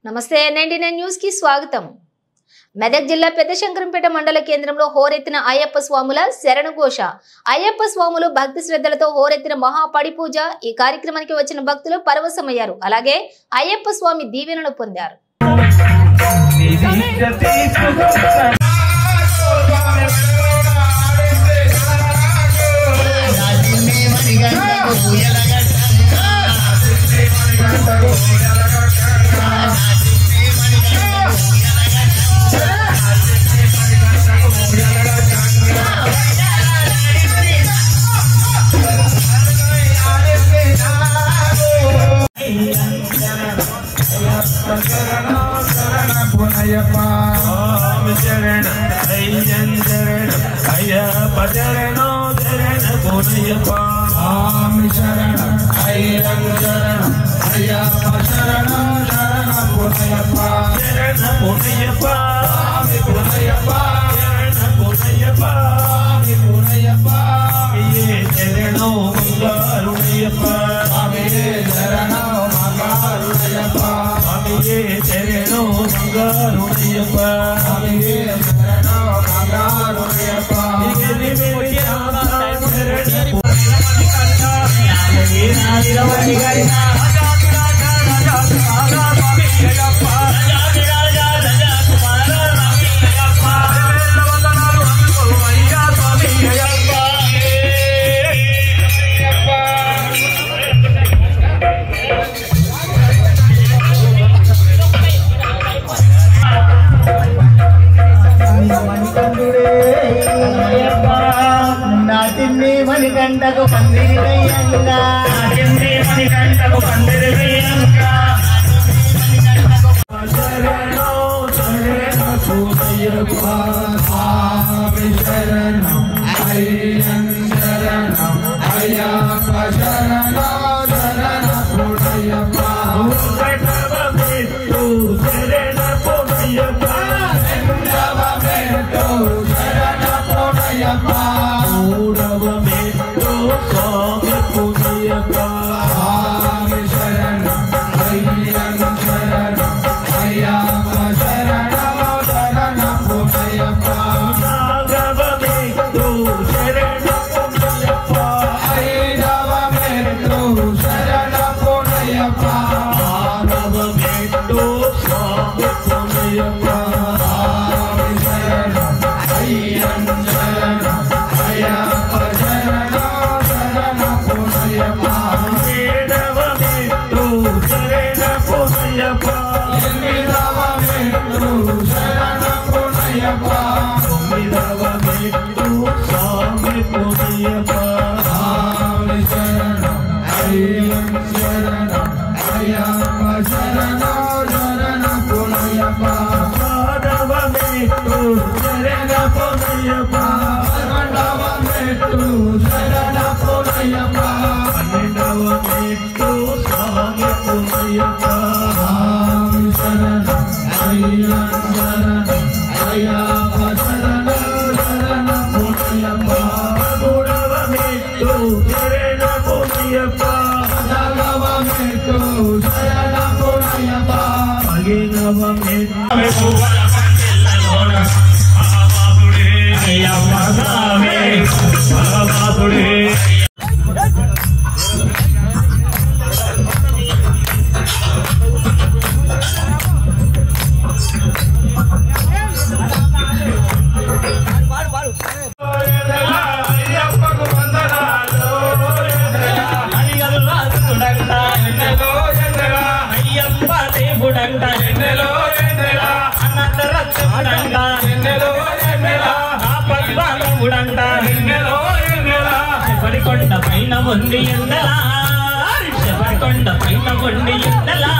నమస్తే N99 news కి స్వాగతం. మెదక్ జిల్లా పెద్దశంకరంపేట మండల కేంద్రంలో హోరెత్తిన అయ్యప్ప స్వాముల శరణఘోష. అయ్యప్ప స్వాములు భక్తి శ్రద్ధలతో హోరెత్తిన మహాపడి పూజ. ఈ కార్యక్రమానికి వచ్చిన భక్తులు పరవశమయ్యారు. అలాగే అయ్యప్ప స్వామి దీవెనలు పొందారు. మణికంఠకు పందిరి వేయంగా మణికంఠకు పందిరి వేయంగా శరణో శరణ పూజయ్యప్ప స్వామి శరణం అయ్యప్ప శరణం అయ్యప్ప శరణో శరణ పూజయ్యప్ప వెంకటవమెట్టు శరణ పూజయ్యప్ప వెంకటవమెట్టు శరణ పూజయ్యప్ప కొండ పైన ఉండి ఎండలా